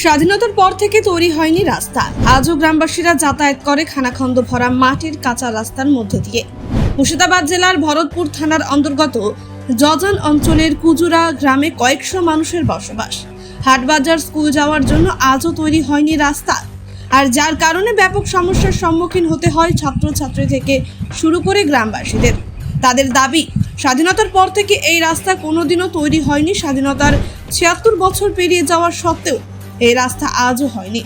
স্বাধীনতার পর থেকে তৈরি হয়নি রাস্তা। আজও গ্রামবাসীরা যাতায়াত করে খানাখন্দ ভরা মাটির কাঁচা রাস্তার মধ্যে দিয়ে। মুর্শিদাবাদ জেলার ভরতপুর থানার অন্তর্গত জজান অঞ্চলের কুজুরা গ্রামে কয়েকশো মানুষের বসবাস। হাটবাজার, স্কুল যাওয়ার জন্য আজও তৈরি হয়নি রাস্তা, আর যার কারণে ব্যাপক সমস্যার সম্মুখীন হতে হয় ছাত্রছাত্রী থেকে শুরু করে গ্রামবাসীদের। তাদের দাবি, স্বাধীনতার পর থেকে এই রাস্তা কোনোদিনও তৈরি হয়নি। স্বাধীনতার ৭৬ বছর পেরিয়ে যাওয়ার সত্ত্বেও এই রাস্তা আজও হয়নি।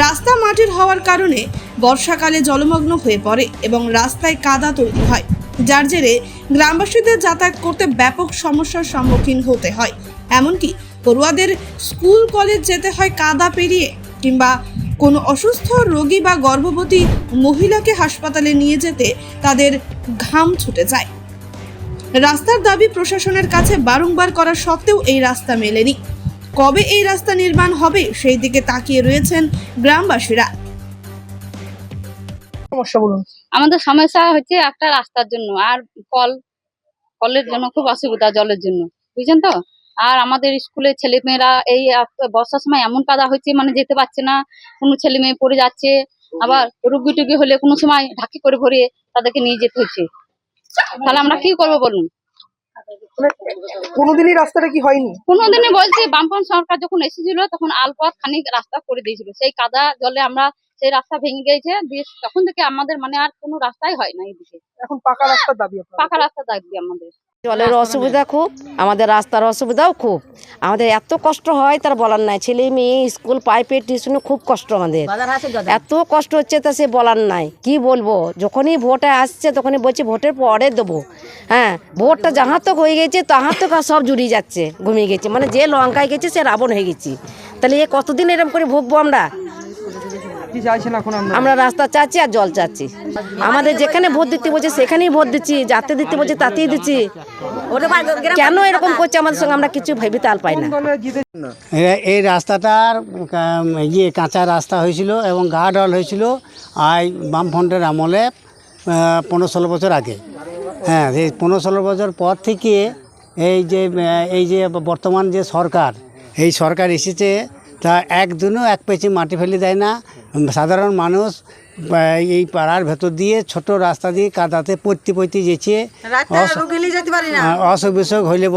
রাস্তা মাটির হওয়ার কারণে বর্ষাকালে জলমগ্ন হয়ে পড়ে এবং রাস্তায় কাদা তৈরি হয়, যার জেরে গ্রামবাসীদের যাতায়াত করতে ব্যাপক সমস্যার সম্মুখীন হতে হয়। এমনকি পড়ুয়াদের স্কুল কলেজ যেতে হয় কাদা পেরিয়ে, কিংবা কোনো অসুস্থ রোগী বা গর্ভবতী মহিলাকে হাসপাতালে নিয়ে যেতে তাদের ঘাম ছুটে যায়। রাস্তার দাবি প্রশাসনের কাছে বারংবার করা সত্ত্বেও এই রাস্তা মেলেনি। কবে এই রাস্তা নির্মাণ হবে সেই দিকে তাকিয়ে রয়েছেন গ্রামবাসীরা। সমস্যা বলুন। আমাদের সমস্যা হচ্ছে একটা রাস্তার জন্য, আর কলের জন্য খুব অসুবিধা, জলের জন্য, বুঝছেন তো। আর আমাদের স্কুলের ছেলে মেয়েরা এই বর্ষার সময় এমন কাদা হচ্ছে, মানে যেতে পারছে না, কোনো ছেলে মেয়ে পড়ে যাচ্ছে। আবার রুগী টুগি হলে কোনো সময় ঢাকি করে ভরে তাদেরকে নিয়ে যেতে হচ্ছে। তাহলে আমরা কি করবো বলুন? কোনোদিনই রাস্তাটা কি হয়নি? কোনোদিনই বলছি, বামপন্থী সরকার যখন এসেছিল তখন আলপথ খানিক রাস্তা করে দিয়েছিল। সেই কাদা জলে আমরা সেই রাস্তা ভেঙে গেছে, তখন থেকে আমাদের মানে আর কোনো রাস্তাই হয় না এদিকে। এখন পাকা রাস্তার দাবি। পাকা রাস্তা দাবি আমাদের। জলের অসুবিধা খুব, আমাদের রাস্তার অসুবিধাও খুব। আমাদের এত কষ্ট হয় তার বলার নাই। ছেলে মেয়ে স্কুল, পাইপের টিউশনে খুব কষ্ট আমাদের, এত কষ্ট হচ্ছে তা সে বলার নাই। কি বলবো, যখনই ভোটে আসছে তখনই বলছে ভোটের পরে দেবো। হ্যাঁ, ভোটটা যাহার তক হয়ে গেছে তাহার তক সব জুড়িয়ে যাচ্ছে, ঘুমিয়ে গেছে। মানে যে লঙ্কায় গেছে সে রাবণ হয়ে গেছি। তাহলে এ কতদিন এরকম করে ভুগবো আমরা? আমরা রাস্তা চাচ্ছি আর জল চাচ্ছি। আমাদের যেখানে ভোট দিতে বলছে সেখানেই ভোট দিচ্ছি, যাতে দিতে বলছে তাতেই দিচ্ছি। কেন এরকম করছে আমাদের সঙ্গে আমরা কিছু ভেবে তাল পাই না। এই রাস্তাটার কাঁচা রাস্তা হয়েছিল এবং গার্ডওয়াল হয়েছিল বামফ্রন্টের আমলে 15-16 বছর আগে। হ্যাঁ, এই 15-16 বছর পর থেকে এই যে বর্তমান যে সরকার, এই সরকার এসেছে, তা একদিনও এক পেঁচি মাটি ফেলে দেয় না। সাধারণ মানুষ এই পাড়ার ভেতর দিয়ে ছোট রাস্তা দিয়ে কাদাতে পড়তে যেছে। অসুখ বিসুখ হইলে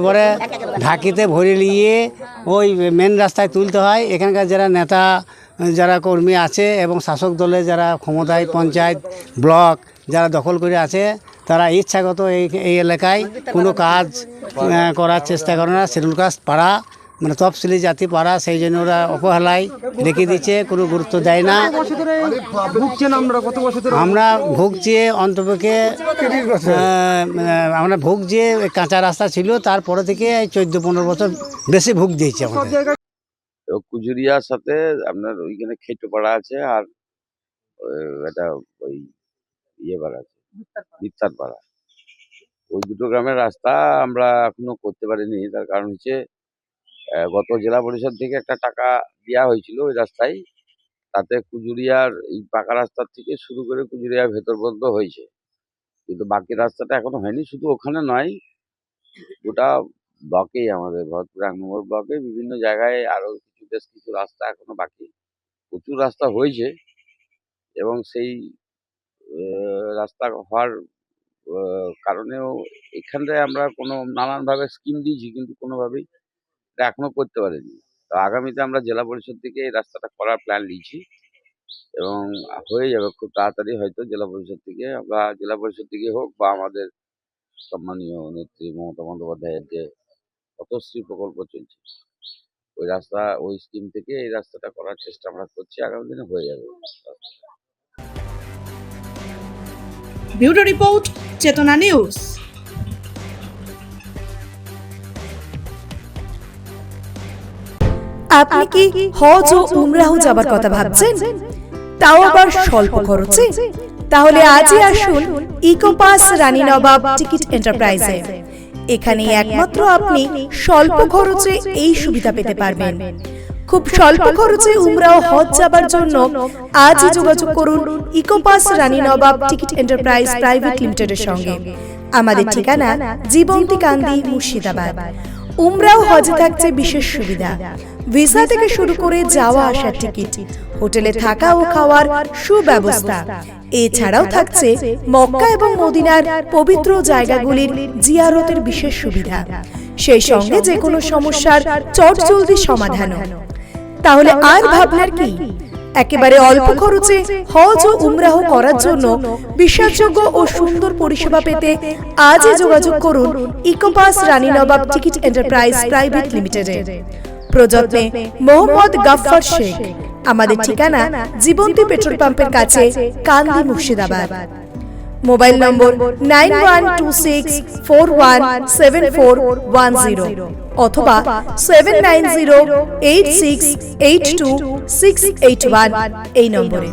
পরে ঢাকিতে ভরে নিয়ে ওই মেন রাস্তায় তুলতে হয়। এখানকার যারা নেতা, যারা কর্মী আছে এবং শাসক দলের যারা ক্ষমতায়, পঞ্চায়েত, ব্লক যারা দখল করে আছে, তারা ইচ্ছাগত এই এলাকায় কোনো কাজ করার চেষ্টা করে না। শিডিউল কাস্ট পাড়া, মানে তফসিলি জাতি পাড়া, সেই জন্য ওরা অবহেলায় রেখে দিচ্ছে, কোনো গুরুত্ব দেয় না। আমরা ভুগছি অন্তপক্ষে, আমরা ভুগছি কাঁচা রাস্তা ছিল, তারপরে থেকে 14-15 বছর বেশি ভুগ দিয়েছি আমাদের। কুজুরিয়ার সাথে আপনার ওইখানে খেটোপাড়া আছে, আর এটা ওই পাড়া আছে, বিত্তার পাড়া। ওই দুটো গ্রামের রাস্তা আমরা এখনো করতে পারিনি। তার কারণ হচ্ছে গত জেলা পরিষদ থেকে একটা টাকা দেওয়া হয়েছিল ওই রাস্তায়, তাতে কুজুরিয়ার এই পাকা রাস্তার থেকে শুরু করে কুজুরিয়ার ভেতর পর্যন্ত হয়েছে, কিন্তু বাকি রাস্তাটা এখনো হয়নি। শুধু ওখানে নয়, গোটা ব্লকেই, আমাদের ভরতপুর 1 নম্বর ব্লকে বিভিন্ন জায়গায় আরো বেশ কিছু রাস্তা এখনো বাকি। প্রচুর রাস্তা হয়েছে এবং সেই রাস্তা হওয়ার কারণেও এখানটায় আমরা কোনো নানানভাবে স্কিম দিয়েছি, কিন্তু কোনোভাবেই এটা এখনো করতে পারিনি। তো আগামীতে আমরা জেলা পরিষদ থেকে এই রাস্তাটা করার প্ল্যান নিয়েছি এবং হয়ে যাবে খুব তাড়াতাড়ি। হয়তো জেলা পরিষদ থেকে হোক বা আমাদের সম্মানীয় নেত্রী মমতা বন্দ্যোপাধ্যায়ের যে পথশ্রী প্রকল্প চলছে, ওই স্কিম থেকে এই রাস্তাটা করার চেষ্টা আমরা করছি। আগামী দিনে হয়ে যাবে। ব্যুরো রিপোর্ট, চেতনা নিউজ। আপনি কি হজ ও উমরাহ যাবার কথা ভাবছেন, তাও আবার স্বল্প খরচে? তাহলে আজই আসুন ইকোপাস রানী নবাব টিকিট এন্টারপ্রাইজে। এখানে একমাত্র আপনি স্বল্প খরচে এই সুবিধা পেতে পারবেন। খুব স্বল্প খরচে উমরাহ হজ যাবার জন্য আজই যোগাযোগ করুন ইকোপাস রানী নবাব টিকিট এন্টারপ্রাইজ প্রাইভেট লিমিটেডের সঙ্গে। আমাদের ঠিকানা জীবন্তী কান্দি, মুর্শিদাবাদ। উমরাও হজে থাকছে বিশেষ সুবিধা। ভিসা থেকে শুরু করে যাওয়া আসার টিকিট, হোটেলে থাকা ও খাওয়ার সুব্যবস্থা। এছাড়াও থাকছে মক্কা এবং মদিনার পবিত্র জায়গাগুলির জিয়ারতের বিশেষ সুবিধা, সেই সঙ্গে যে কোনো সমস্যার চটজলদি সমাধানও। তাহলে আর ভাবনার কি? একেবারে অল্প খরচে হজ ও উমরাহ করার জন্য বিশ্বাসযোগ্য ও সুন্দর পরিষেবা পেতে আজই যোগাযোগ করুন ইকোপাস রানী নবাব টিকিট এন্টারপ্রাইজ প্রাইভেট লিমিটেডে। প্রযত্নে মোহাম্মদ গাফফার শেখ। আমাদের ঠিকানা জীবন্তী পেট্রোল পাম্পের কাছে, কান্দি, মুর্শিদাবাদ। মোবাইল নম্বর 9126417410 অথবা 7908682681 এই নম্বরে।